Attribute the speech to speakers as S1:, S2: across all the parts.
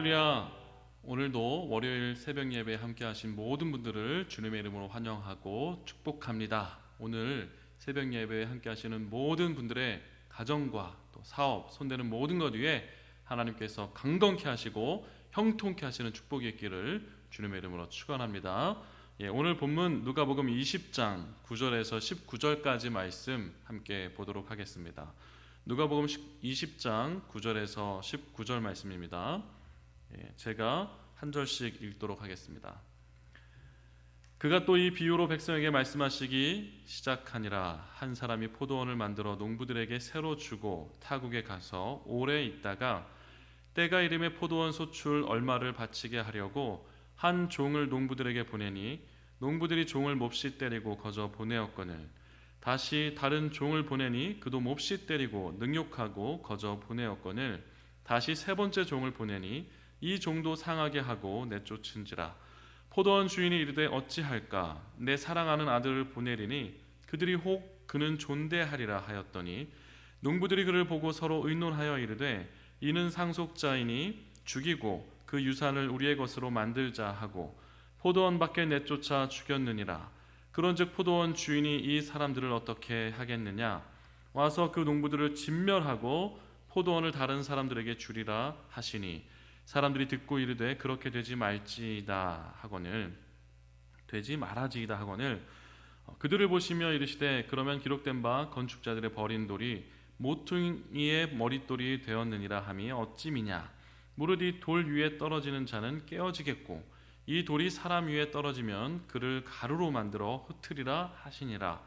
S1: 할렐루야. 오늘도 월요일 새벽 예배에 함께 하신 모든 분들을 주님의 이름으로 환영하고 축복합니다. 오늘 새벽 예배에 함께 하시는 모든 분들의 가정과 또 사업, 손대는 모든 것 위에 하나님께서 강건케 하시고 형통케 하시는 축복이 있기를 주님의 이름으로 축원합니다. 오늘 본문 누가복음 20장 9절에서 19절까지 말씀 함께 보도록 하겠습니다. 누가복음 20장 9절에서 19절 말씀입니다. 제가 한 절씩 읽도록 하겠습니다. 그가 또 이 비유로 백성에게 말씀하시기 시작하니라. 한 사람이 포도원을 만들어 농부들에게 새로 주고 타국에 가서 오래 있다가 때가 이름에 포도원 소출 얼마를 바치게 하려고 한 종을 농부들에게 보내니 농부들이 종을 몹시 때리고 거저 보내었거늘 다시 다른 종을 보내니 그도 몹시 때리고 능욕하고 거저 보내었거늘 다시 세 번째 종을 보내니 이 종도 상하게 하고 내쫓은지라. 포도원 주인이 이르되 어찌할까? 내 사랑하는 아들을 보내리니 그들이 혹 그는 존대하리라 하였더니 농부들이 그를 보고 서로 의논하여 이르되 이는 상속자이니 죽이고 그 유산을 우리의 것으로 만들자 하고 포도원 밖에 내쫓아 죽였느니라. 그런즉 포도원 주인이 이 사람들을 어떻게 하겠느냐? 와서 그 농부들을 진멸하고 포도원을 다른 사람들에게 주리라 하시니 사람들이 듣고 이르되 그렇게 되지 말지이다 하거늘 되지 말아지이다 하거늘 그들을 보시며 이르시되 그러면 기록된 바 건축자들의 버린 돌이 모퉁이의 머릿돌이 되었느니라 함이 어찌미냐? 무릇 이 돌 위에 떨어지는 자는 깨어지겠고 이 돌이 사람 위에 떨어지면 그를 가루로 만들어 흩으리라 하시니라.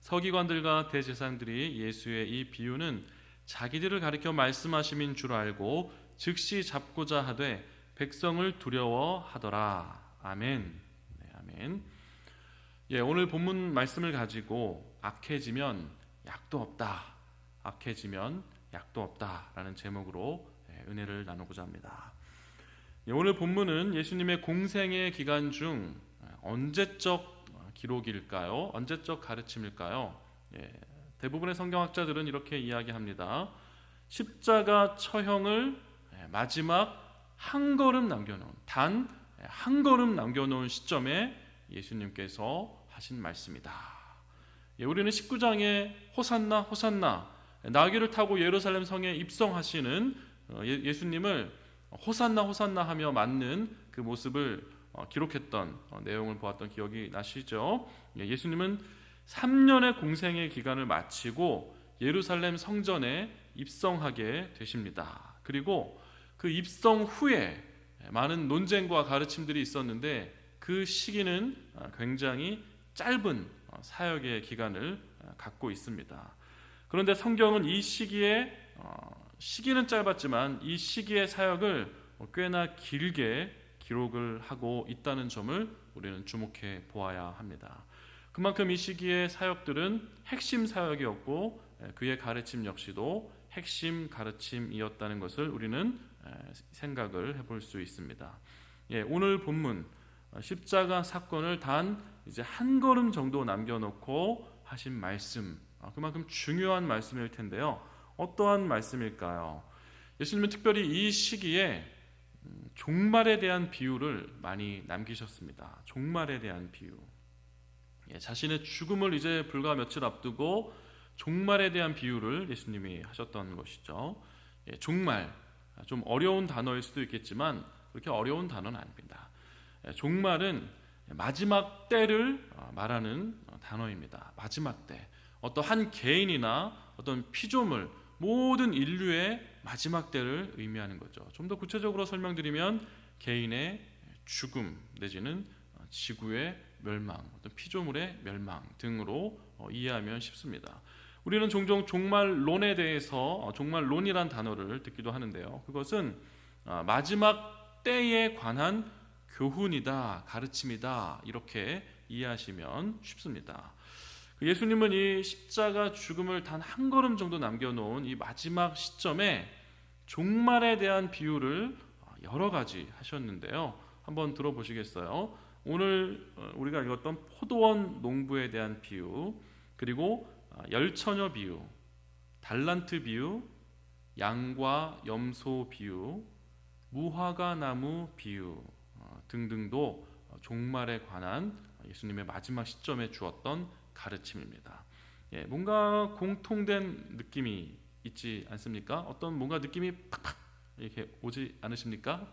S1: 서기관들과 대제사장들이 예수의 이 비유는 자기들을 가리켜 말씀하심인 줄 알고 즉시 잡고자 하되 백성을 두려워하더라. 아멘. 네, 아멘. 오늘 본문 말씀을 가지고 악해지면 약도 없다, 악해지면 약도 없다라는 제목으로 은혜를 나누고자 합니다. 오늘 본문은 예수님의 공생의 기간 중 언제적 기록일까요? 언제적 가르침일까요? 대부분의 성경학자들은 이렇게 이야기합니다. 십자가 처형을 마지막 한 걸음 남겨놓은, 단 한 걸음 남겨놓은 시점에 예수님께서 하신 말씀이다. 우리는 19장에 호산나 호산나 나귀를 타고 예루살렘 성에 입성하시는 예수님을 호산나 호산나 하며 맞는 그 모습을 기록했던 내용을 보았던 기억이 나시죠? 예수님은 3년의 공생의 기간을 마치고 예루살렘 성전에 입성하게 되십니다. 그리고 그 입성 후에 많은 논쟁과 가르침들이 있었는데 그 시기는 굉장히 짧은 사역의 기간을 갖고 있습니다. 그런데 성경은 이 시기에 시기는 짧았지만 이 시기의 사역을 꽤나 길게 기록을 하고 있다는 점을 우리는 주목해 보아야 합니다. 그만큼 이 시기의 사역들은 핵심 사역이었고 그의 가르침 역시도 핵심 가르침이었다는 것을 우리는 생각을 해볼 수 있습니다. 오늘 본문 십자가 사건을 단 이제 한 걸음 정도 남겨놓고 하신 말씀, 그만큼 중요한 말씀일 텐데요. 어떠한 말씀일까요? 예수님은 특별히 이 시기에 종말에 대한 비유를 많이 남기셨습니다. 종말에 대한 비유. 자신의 죽음을 이제 불과 며칠 앞두고 종말에 대한 비유를 예수님이 하셨던 것이죠. 종말, 좀 어려운 단어일 수도 있겠지만 그렇게 어려운 단어는 아닙니다. 종말은 마지막 때를 말하는 단어입니다. 마지막 때. 어떤 한 개인이나 어떤 피조물, 모든 인류의 마지막 때를 의미하는 거죠. 좀 더 구체적으로 설명드리면 개인의 죽음 내지는 지구의 멸망, 어떤 피조물의 멸망 등으로 이해하면 쉽습니다. 우리는 종종 종말론에 대해서 종말론이란 단어를 듣기도 하는데요. 그것은 마지막 때에 관한 교훈이다, 가르침이다 이렇게 이해하시면 쉽습니다. 예수님은 이 십자가 죽음을 단 한 걸음 정도 남겨놓은 이 마지막 시점에 종말에 대한 비유를 여러 가지 하셨는데요. 한번 들어보시겠어요? 오늘 우리가 읽었던 포도원 농부에 대한 비유, 그리고 열처녀 비유, 달란트 비유, 양과 염소 비유, 무화과 나무 비유 등등도 종말에 관한 예수님의 마지막 시점에 주었던 가르침입니다. 뭔가 공통된 느낌이 있지 않습니까? 어떤 뭔가 느낌이 팍팍 이렇게 오지 않으십니까?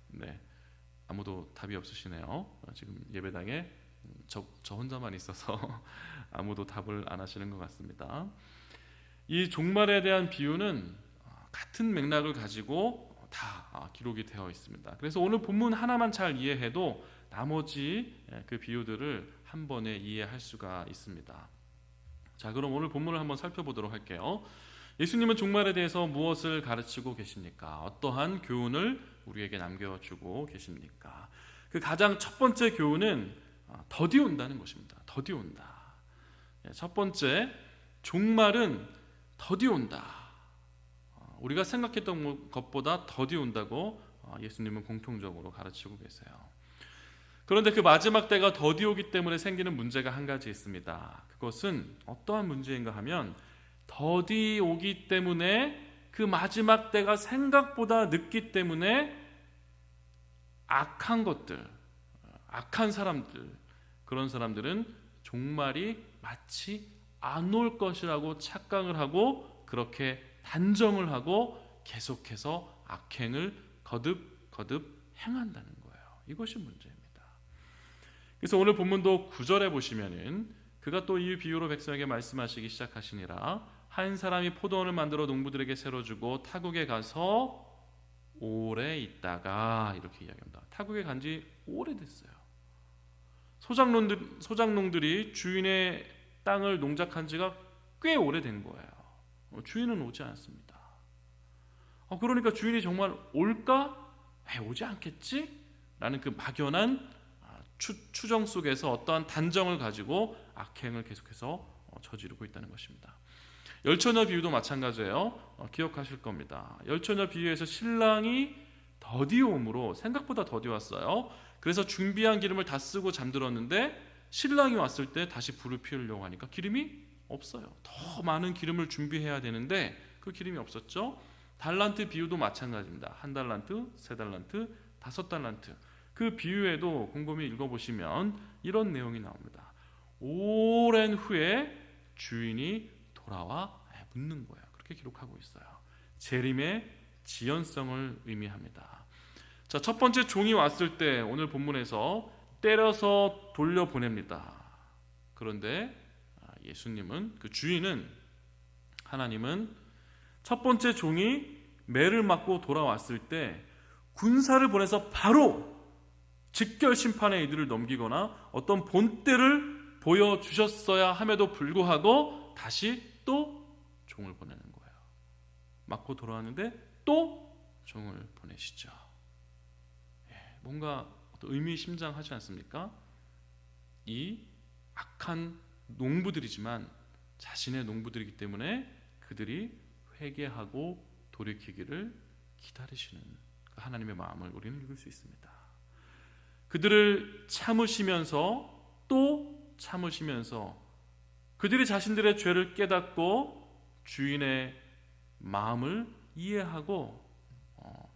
S1: 네. 아무도 답이 없으시네요. 지금 예배당에 저 혼자만 있어서 아무도 답을 안 하시는 것 같습니다. 이 종말에 대한 비유는 같은 맥락을 가지고 다 기록이 되어 있습니다. 그래서 오늘 본문 하나만 잘 이해해도 나머지 그 비유들을 한 번에 이해할 수가 있습니다. 자, 그럼 오늘 본문을 한번 살펴보도록 할게요. 예수님은 종말에 대해서 무엇을 가르치고 계십니까? 어떠한 교훈을 우리에게 남겨주고 계십니까? 그 가장 첫 번째 교훈은 더디 온다는 것입니다. 더디 온다. 첫 번째, 종말은 더디 온다. 우리가 생각했던 것보다 더디 온다고 예수님은 공통적으로 가르치고 계세요. 그런데 그 마지막 때가 더디 오기 때문에 생기는 문제가 한 가지 있습니다. 그것은 어떠한 문제인가 하면 더디 오기 때문에 그 마지막 때가 생각보다 늦기 때문에 악한 것들, 악한 사람들, 그런 사람들은 종말이 마치 안 올 것이라고 착각을 하고 그렇게 단정을 하고 계속해서 악행을 거듭 행한다는 거예요. 이것이 문제입니다. 그래서 오늘 본문도 9절에 보시면은 그가 또 이 비유로 백성에게 말씀하시기 시작하시니라. 한 사람이 포도원을 만들어 농부들에게 새로 주고 타국에 가서 오래 있다가, 이렇게 이야기합니다. 타국에 간 지 오래됐어요. 소작농들이 주인의 땅을 농작한 지가 꽤 오래된 거예요. 주인은 오지 않습니다. 그러니까 주인이 정말 올까? 오지 않겠지? 라는 그 막연한 추정 속에서 어떠한 단정을 가지고 악행을 계속해서 저지르고 있다는 것입니다. 열처녀 비유도 마찬가지예요. 기억하실 겁니다. 열처녀 비유에서 신랑이 더디 오므로, 생각보다 더디 왔어요. 그래서 준비한 기름을 다 쓰고 잠들었는데 신랑이 왔을 때 다시 불을 피우려고 하니까 기름이 없어요. 더 많은 기름을 준비해야 되는데 그 기름이 없었죠. 달란트 비유도 마찬가지입니다. 1달란트, 3달란트, 5달란트. 그 비유에도 곰곰이 읽어보시면 이런 내용이 나옵니다. 오랜 후에 주인이 돌아와 묻는 거예요. 그렇게 기록하고 있어요. 재림의 지연성을 의미합니다. 자, 첫 번째 종이 왔을 때 오늘 본문에서 때려서 돌려보냅니다. 그런데 예수님은, 그 주인은, 하나님은 첫 번째 종이 매를 맞고 돌아왔을 때 군사를 보내서 바로 직결 심판에 이들을 넘기거나 어떤 본때를 보여주셨어야 함에도 불구하고 다시 또 종을 보내는 거예요. 맞고 돌아왔는데 또 종을 보내시죠. 뭔가 의미심장하지 않습니까? 이 악한 농부들이지만 자신의 농부들이기 때문에 그들이 회개하고 돌이키기를 기다리시는 하나님의 마음을 우리는 읽을 수 있습니다. 그들을 참으시면서 또 참으시면서 그들이 자신들의 죄를 깨닫고 주인의 마음을 이해하고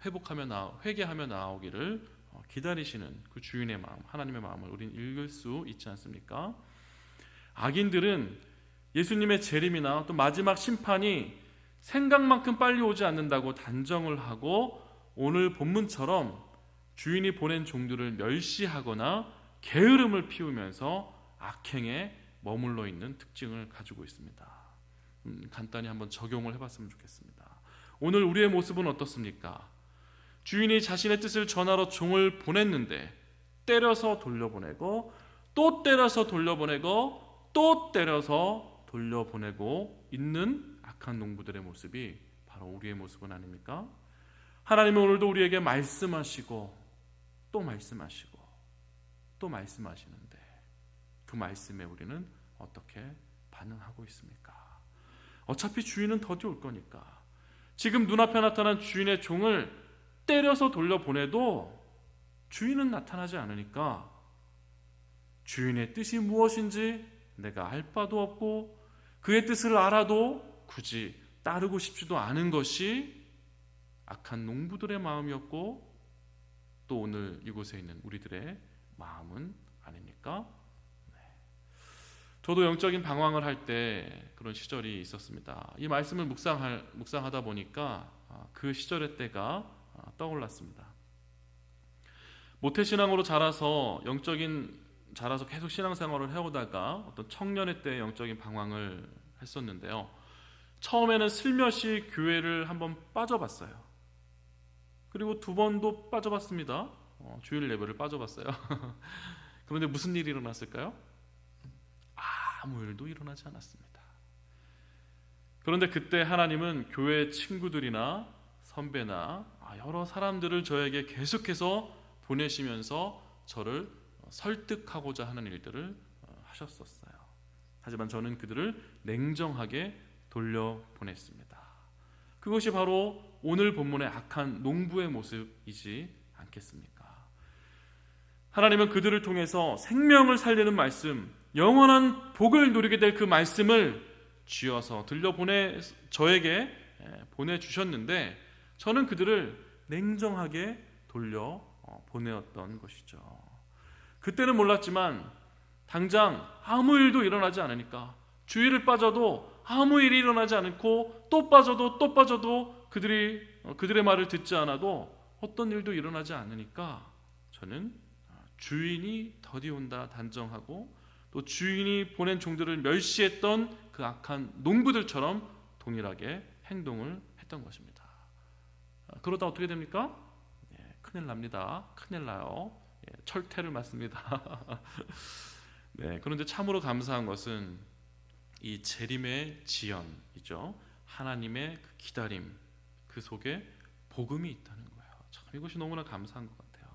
S1: 회개하며 나오기를 기다리시는 그 주인의 마음, 하나님의 마음을 우리는 읽을 수 있지 않습니까? 악인들은 예수님의 재림이나 또 마지막 심판이 생각만큼 빨리 오지 않는다고 단정을 하고 오늘 본문처럼 주인이 보낸 종들을 멸시하거나 게으름을 피우면서 악행에 머물러 있는 특징을 가지고 있습니다. 간단히 한번 적용을 해봤으면 좋겠습니다. 오늘 우리의 모습은 어떻습니까? 주인이 자신의 뜻을 전하러 종을 보냈는데 때려서 돌려보내고 또 때려서 돌려보내고 또 때려서 돌려보내고 있는 악한 농부들의 모습이 바로 우리의 모습은 아닙니까? 하나님은 오늘도 우리에게 말씀하시고 또 말씀하시고 또 말씀하시는데 그 말씀에 우리는 어떻게 반응하고 있습니까? 어차피 주인은 더디 올 거니까 지금 눈앞에 나타난 주인의 종을 때려서 돌려보내도 주인은 나타나지 않으니까 주인의 뜻이 무엇인지 내가 알 바도 없고 그의 뜻을 알아도 굳이 따르고 싶지도 않은 것이 악한 농부들의 마음이었고 또 오늘 이곳에 있는 우리들의 마음은 아닙니까? 저도 영적인 방황을 할 때 그런 시절이 있었습니다. 이 말씀을 묵상하다 보니까 그 시절의 때가 떠올랐습니다. 모태신앙으로 자라서 계속 신앙생활을 해오다가 어떤 청년의 때 영적인 방황을 했었는데요. 처음에는 슬며시 교회를 한번 빠져봤어요. 그리고 2번도 빠져봤습니다. 주일 예배를 빠져봤어요. 그런데 무슨 일이 일어났을까요? 아무 일도 일어나지 않았습니다. 그런데 그때 하나님은 교회 친구들이나 선배나 여러 사람들을 저에게 계속해서 보내시면서 저를 설득하고자 하는 일들을 하셨었어요. 하지만 저는 그들을 냉정하게 돌려보냈습니다. 그것이 바로 오늘 본문의 악한 농부의 모습이지 않겠습니까? 하나님은 그들을 통해서 생명을 살리는 말씀, 영원한 복을 누리게 될 그 말씀을 쥐어서 저에게 보내주셨는데 저는 그들을 냉정하게 돌려보내었던 것이죠. 그때는 몰랐지만 당장 아무 일도 일어나지 않으니까 주일을 빠져도 아무 일이 일어나지 않고 또 빠져도 그들의 말을 듣지 않아도 어떤 일도 일어나지 않으니까 저는 주인이 더디 온다 단정하고 또 주인이 보낸 종들을 멸시했던 그 악한 농부들처럼 동일하게 행동을 했던 것입니다. 그러다 어떻게 됩니까? 큰일 납니다. 큰일 나요. 철퇴를 맞습니다. 네, 그런데 참으로 감사한 것은 이 재림의 지연이죠. 하나님의 그 기다림, 그 속에 복음이 있다는 거예요. 참 이것이 너무나 감사한 것 같아요.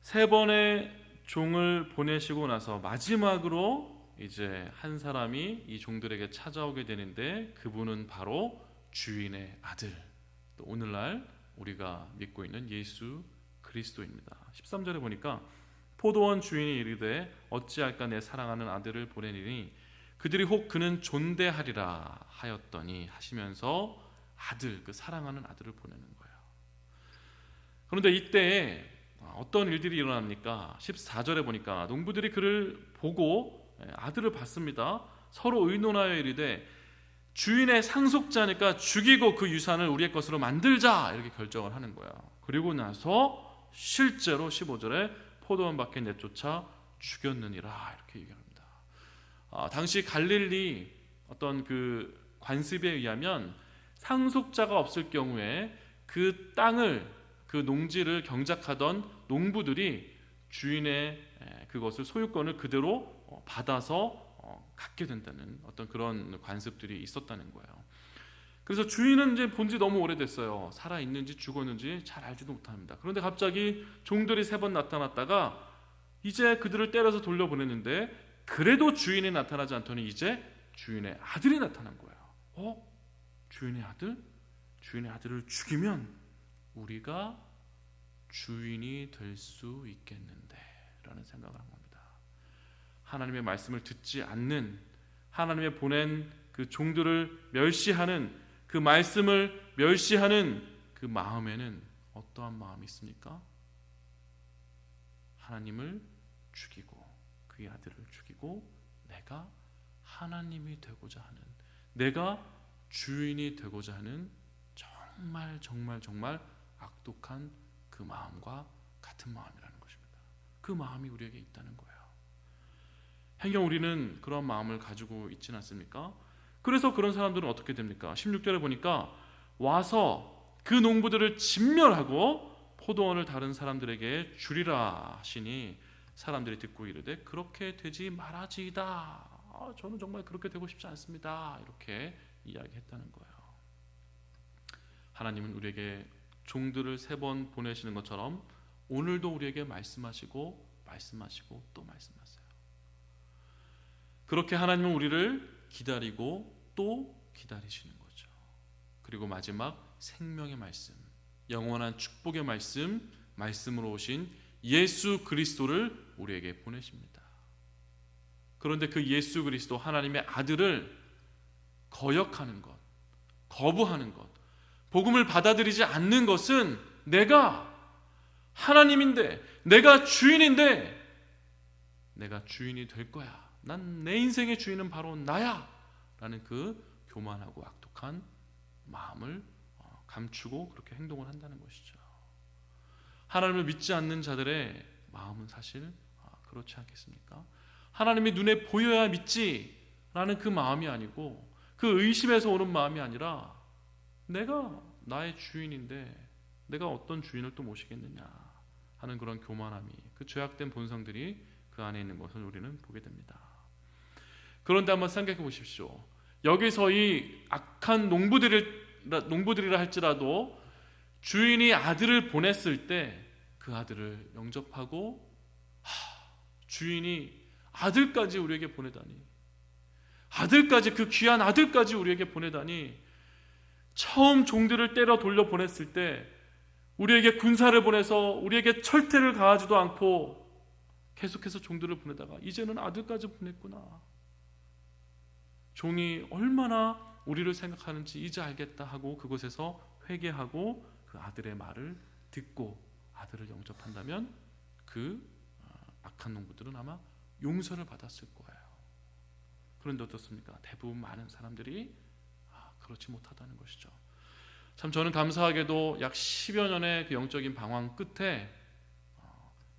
S1: 3번의 종을 보내시고 나서 마지막으로 이제 한 사람이 이 종들에게 찾아오게 되는데 그분은 바로 주인의 아들, 또 오늘날 우리가 믿고 있는 예수 그리스도입니다. 13절에 보니까 포도원 주인이 이르되 어찌할까 내 사랑하는 아들을 보내리니 그들이 혹 그는 존대하리라 하였더니 하시면서 아들, 그 사랑하는 아들을 보내는 거예요. 그런데 이때에 어떤 일들이 일어납니까? 14절에 보니까 농부들이 그를 보고 아들을 받습니다. 서로 의논하여 이르되 주인의 상속자니까 죽이고 그 유산을 우리의 것으로 만들자 이렇게 결정을 하는 거예요. 그리고 나서 실제로 15절에 포도원 밖에 내쫓아 죽였느니라 이렇게 얘기합니다. 당시 갈릴리 어떤 그 관습에 의하면 상속자가 없을 경우에 그 땅을 그 농지를 경작하던 농부들이 주인의 그것을 소유권을 그대로 받아서 갖게 된다는 어떤 그런 관습들이 있었다는 거예요. 그래서 주인은 이제 본지 너무 오래됐어요. 살아 있는지 죽었는지 잘 알지도 못합니다. 그런데 갑자기 종들이 3번 나타났다가 이제 그들을 때려서 돌려보냈는데 그래도 주인이 나타나지 않더니 이제 주인의 아들이 나타난 거예요. 주인의 아들? 주인의 아들을 죽이면 우리가 주인이 될 수 있겠는데 라는 생각을 한 겁니다. 하나님의 말씀을 듣지 않는, 하나님의 보낸 그 종들을 멸시하는, 그 말씀을 멸시하는 그 마음에는 어떠한 마음이 있습니까? 하나님을 죽이고 그의 아들을 죽이고 내가 하나님이 되고자 하는, 내가 주인이 되고자 하는 정말 악독한 그 마음과 같은 마음이라는 것입니다. 그 마음이 우리에게 있다는 거예요. 행여 우리는 그런 마음을 가지고 있지는 않습니까? 그래서 그런 사람들은 어떻게 됩니까? 16절에 보니까 와서 그 농부들을 진멸하고 포도원을 다른 사람들에게 주리라 하시니 사람들이 듣고 이르되 그렇게 되지 말아지이다. 저는 정말 그렇게 되고 싶지 않습니다. 이렇게 이야기했다는 거예요. 하나님은 우리에게 종들을 3번 보내시는 것처럼 오늘도 우리에게 말씀하시고 또 말씀하세요. 그렇게 하나님은 우리를 기다리고 또 기다리시는 거죠. 그리고 마지막 생명의 말씀, 영원한 축복의 말씀으로 오신 예수 그리스도를 우리에게 보내십니다. 그런데 그 예수 그리스도 하나님의 아들을 거역하는 것, 거부하는 것, 복음을 받아들이지 않는 것은 내가 하나님인데, 내가 주인인데, 내가 주인이 될 거야. 난 내 인생의 주인은 바로 나야. 라는 그 교만하고 악독한 마음을 감추고 그렇게 행동을 한다는 것이죠. 하나님을 믿지 않는 자들의 마음은 사실 그렇지 않겠습니까? 하나님이 눈에 보여야 믿지라는 그 마음이 아니고, 그 의심에서 오는 마음이 아니라, 내가 나의 주인인데 내가 어떤 주인을 또 모시겠느냐 하는 그런 교만함이, 그 죄악된 본성들이 그 안에 있는 것을 우리는 보게 됩니다. 그런데 한번 생각해 보십시오. 여기서 이 악한 농부들이라 할지라도 주인이 아들을 보냈을 때 그 아들을 영접하고, 주인이 아들까지 우리에게 보내다니, 아들까지, 그 귀한 아들까지 우리에게 보내다니, 처음 종들을 때려 돌려 보냈을 때 우리에게 군사를 보내서 우리에게 철퇴를 가하지도 않고 계속해서 종들을 보내다가 이제는 아들까지 보냈구나. 종이 얼마나 우리를 생각하는지 이제 알겠다 하고 그곳에서 회개하고 그 아들의 말을 듣고 아들을 영접한다면 그 악한 농부들은 아마 용서를 받았을 거예요. 그런데 어떻습니까? 대부분 많은 사람들이 그렇지 못하다는 것이죠. 참 저는 감사하게도 약 10여 년의 그 영적인 방황 끝에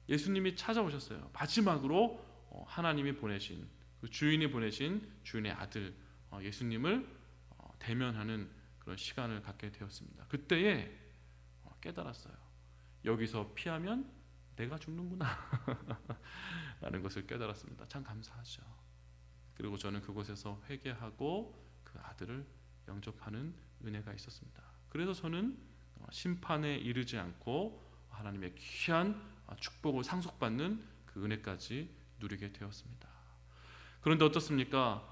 S1: 예수님이 찾아오셨어요. 마지막으로 하나님이 보내신, 그 주인이 보내신 주인의 아들 예수님을 대면하는 그런 시간을 갖게 되었습니다. 그때에 깨달았어요. 여기서 피하면 내가 죽는구나 라는 것을 깨달았습니다. 참 감사하죠. 그리고 저는 그곳에서 회개하고 그 아들을 영접하는 은혜가 있었습니다. 그래서 저는 심판에 이르지 않고 하나님의 귀한 축복을 상속받는 그 은혜까지 누리게 되었습니다. 그런데 어떻습니까?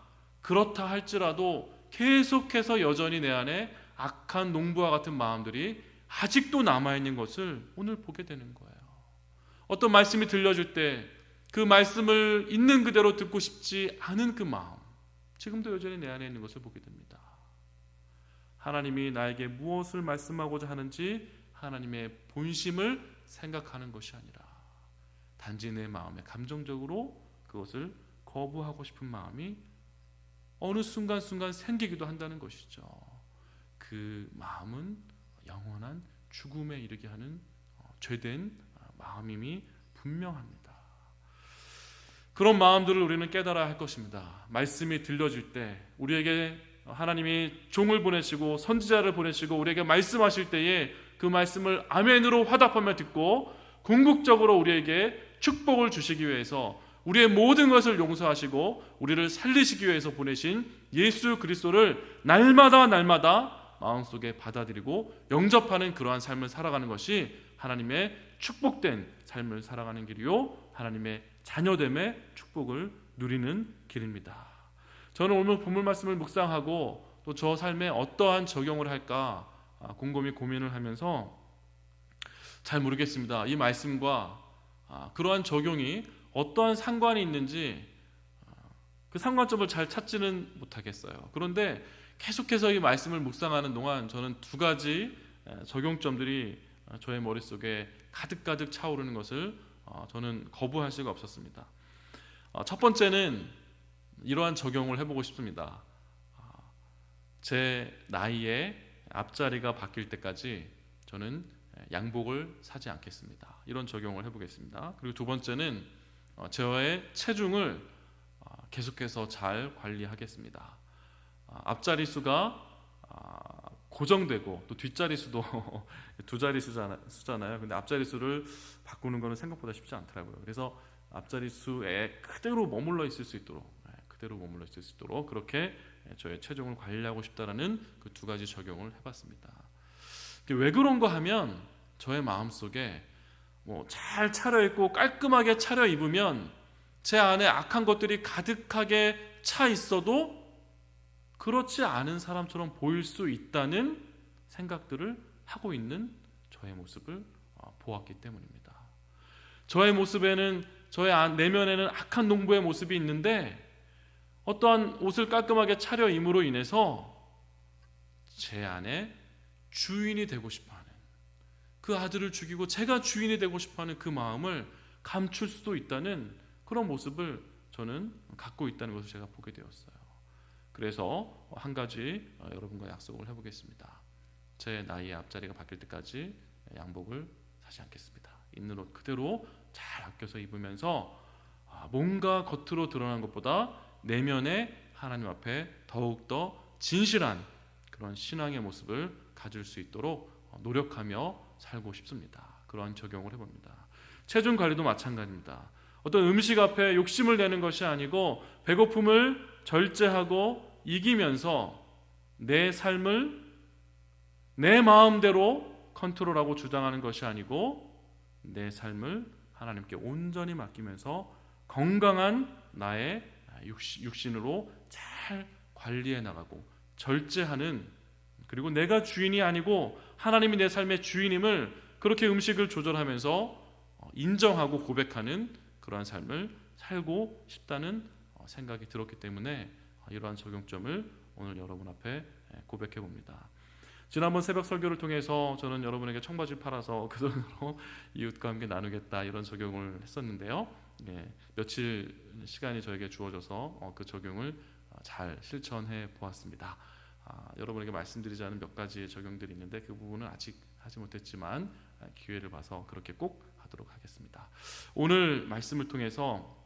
S1: 그렇다 할지라도 계속해서 여전히 내 안에 악한 농부와 같은 마음들이 아직도 남아있는 것을 오늘 보게 되는 거예요. 어떤 말씀이 들려줄 때 그 말씀을 있는 그대로 듣고 싶지 않은 그 마음, 지금도 여전히 내 안에 있는 것을 보게 됩니다. 하나님이 나에게 무엇을 말씀하고자 하는지 하나님의 본심을 생각하는 것이 아니라 단지 내 마음에 감정적으로 그것을 거부하고 싶은 마음이 어느 순간순간 생기기도 한다는 것이죠. 그 마음은 영원한 죽음에 이르게 하는 죄된 마음임이 분명합니다. 그런 마음들을 우리는 깨달아야 할 것입니다. 말씀이 들려질 때 우리에게 하나님이 종을 보내시고 선지자를 보내시고 우리에게 말씀하실 때에 그 말씀을 아멘으로 화답하며 듣고 궁극적으로 우리에게 축복을 주시기 위해서, 우리의 모든 것을 용서하시고 우리를 살리시기 위해서 보내신 예수 그리스도를 날마다 마음속에 받아들이고 영접하는 그러한 삶을 살아가는 것이 하나님의 축복된 삶을 살아가는 길이요, 하나님의 자녀됨의 축복을 누리는 길입니다. 저는 오늘 본문 말씀을 묵상하고 또 저 삶에 어떠한 적용을 할까 곰곰이 고민을 하면서 잘 모르겠습니다. 이 말씀과 그러한 적용이 어떠한 상관이 있는지 그 상관점을 잘 찾지는 못하겠어요. 그런데 계속해서 이 말씀을 묵상하는 동안 저는 두 가지 적용점들이 저의 머릿속에 가득가득 차오르는 것을 저는 거부할 수가 없었습니다. 첫 번째는 이러한 적용을 해보고 싶습니다. 제 나이에 앞자리가 바뀔 때까지 저는 양복을 사지 않겠습니다. 이런 적용을 해보겠습니다. 그리고 두 번째는 저의 체중을 계속해서 잘 관리하겠습니다. 앞자리 수가 고정되고 또 뒷자리 수도 두 자리 수잖아요. 근데 앞자리 수를 바꾸는 것은 생각보다 쉽지 않더라고요. 그래서 앞자리 수에 그대로 머물러 있을 수 있도록 그렇게 저의 체중을 관리하고 싶다라는 그 두 가지 적용을 해봤습니다. 왜 그런가 하면 저의 마음속에 잘 차려입고 깔끔하게 차려입으면 제 안에 악한 것들이 가득하게 차 있어도 그렇지 않은 사람처럼 보일 수 있다는 생각들을 하고 있는 저의 모습을 보았기 때문입니다. 저의 모습에는, 저의 내면에는 악한 농부의 모습이 있는데 어떠한 옷을 깔끔하게 차려입음으로 인해서 제 안에 주인이 되고 싶어하는, 그 아들을 죽이고 제가 주인이 되고 싶어하는 그 마음을 감출 수도 있다는 그런 모습을 저는 갖고 있다는 것을 제가 보게 되었어요. 그래서 한 가지 여러분과 약속을 해보겠습니다. 제 나이의 앞자리가 바뀔 때까지 양복을 사지 않겠습니다. 있는 옷 그대로 잘 아껴서 입으면서 뭔가 겉으로 드러난 것보다 내면에 하나님 앞에 더욱더 진실한 그런 신앙의 모습을 가질 수 있도록 노력하며 살고 싶습니다. 그런 적용을 해봅니다. 체중 관리도 마찬가지입니다. 어떤 음식 앞에 욕심을 내는 것이 아니고 배고픔을 절제하고 이기면서 내 삶을 내 마음대로 컨트롤하고 주장하는 것이 아니고 내 삶을 하나님께 온전히 맡기면서 건강한 나의 육신으로 잘 관리해 나가고 절제하는, 그리고 내가 주인이 아니고 하나님이 내 삶의 주인임을 그렇게 음식을 조절하면서 인정하고 고백하는 그러한 삶을 살고 싶다는 생각이 들었기 때문에 이러한 적용점을 오늘 여러분 앞에 고백해 봅니다. 지난번 새벽 설교를 통해서 저는 여러분에게 청바지 팔아서 그 돈으로 이웃과 함께 나누겠다 이런 적용을 했었는데요. 며칠 시간이 저에게 주어져서 그 적용을 잘 실천해 보았습니다. 여러분에게 말씀드리지 않은 몇 가지의 적용들이 있는데 그 부분은 아직 하지 못했지만 기회를 봐서 그렇게 꼭 하도록 하겠습니다. 오늘 말씀을 통해서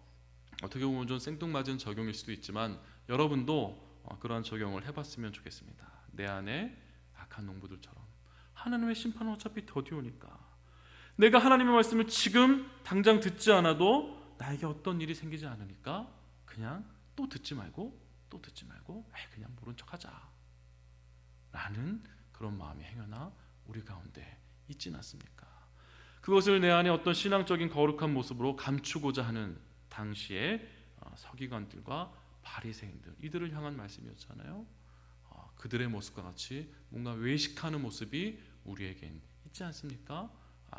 S1: 어떻게 보면 좀 생뚱맞은 적용일 수도 있지만 여러분도 그러한 적용을 해봤으면 좋겠습니다. 내 안에 악한 농부들처럼 하나님의 심판은 어차피 더디 오니까 내가 하나님의 말씀을 지금 당장 듣지 않아도 나에게 어떤 일이 생기지 않으니까 그냥 또 듣지 말고 그냥 모른 척하자 라는 그런 마음이 행여나 우리 가운데 있진 않습니까? 그것을 내 안에 어떤 신앙적인 거룩한 모습으로 감추고자 하는 당시에 서기관들과 바리새인들, 이들을 향한 말씀이었잖아요. 그들의 모습과 같이 뭔가 외식하는 모습이 우리에겐 있지 않습니까?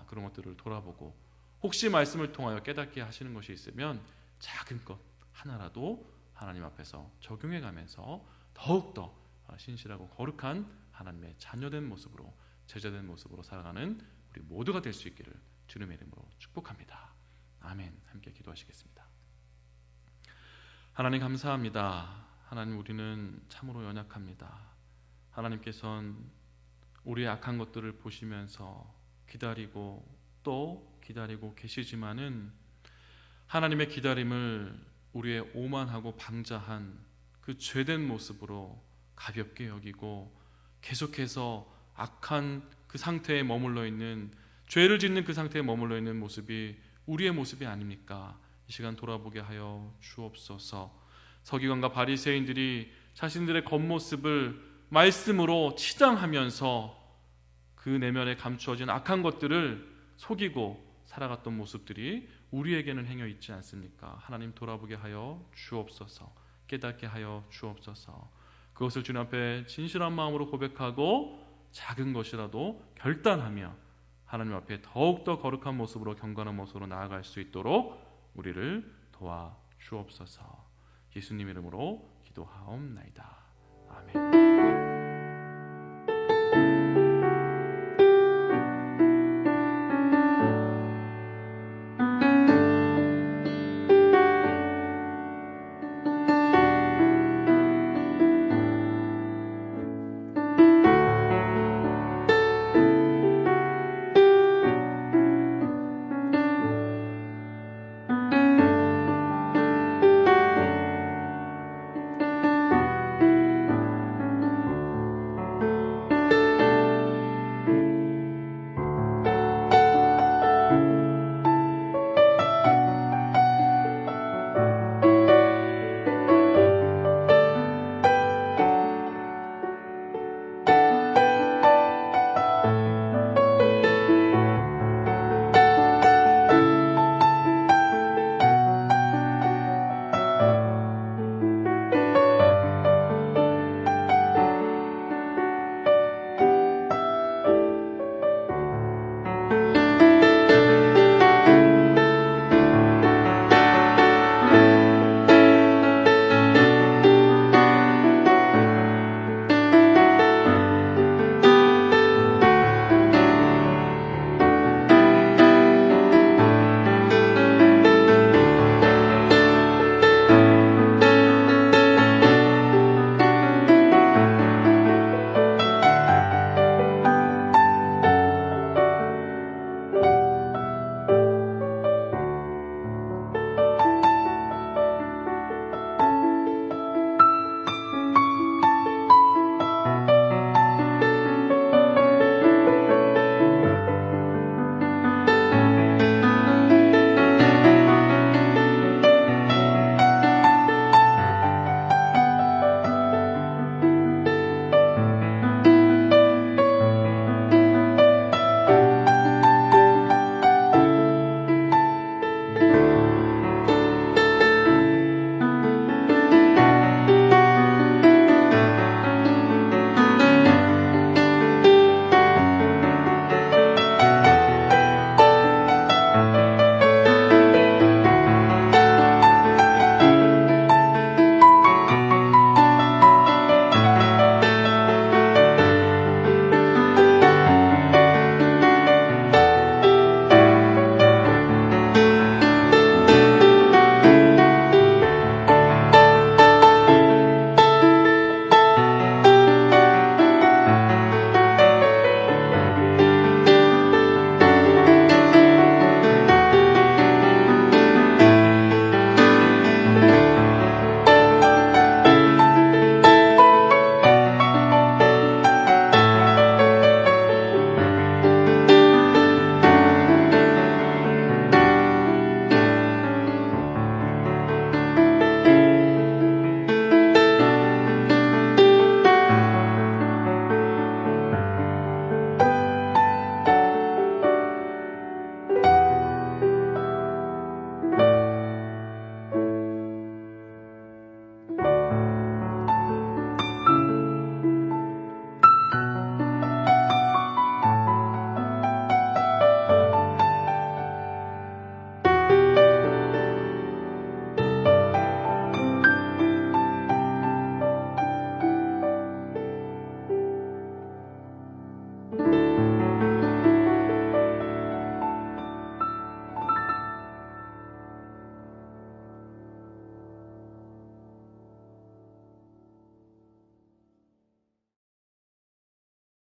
S1: 그런 것들을 돌아보고 혹시 말씀을 통하여 깨닫게 하시는 것이 있으면 작은 것 하나라도 하나님 앞에서 적용해가면서 더욱더 신실하고 거룩한 하나님의 자녀된 모습으로, 제자된 모습으로 살아가는 우리 모두가 될 수 있기를 주님의 이름으로 축복합니다. 아멘. 함께 기도하시겠습니다. 하나님 감사합니다. 하나님, 우리는 참으로 연약합니다. 하나님께서는 우리의 악한 것들을 보시면서 기다리고 또 기다리고 계시지만은 하나님의 기다림을 우리의 오만하고 방자한 그 죄된 모습으로 가볍게 여기고 계속해서 악한 그 상태에 머물러 있는, 죄를 짓는 그 상태에 머물러 있는 모습이 우리의 모습이 아닙니까? 이 시간 돌아보게 하여 주옵소서. 서기관과 바리새인들이 자신들의 겉모습을 말씀으로 치장하면서 그 내면에 감추어진 악한 것들을 속이고 살아갔던 모습들이 우리에게는 행여 있지 않습니까? 하나님, 돌아보게 하여 주옵소서. 깨닫게 하여 주옵소서. 그것을 주님 앞에 진실한 마음으로 고백하고 작은 것이라도 결단하며 하나님 앞에 더욱더 거룩한 모습으로, 경건한 모습으로 나아갈 수 있도록 우리를 도와 주옵소서. 예수님 이름으로 기도하옵나이다. 아멘.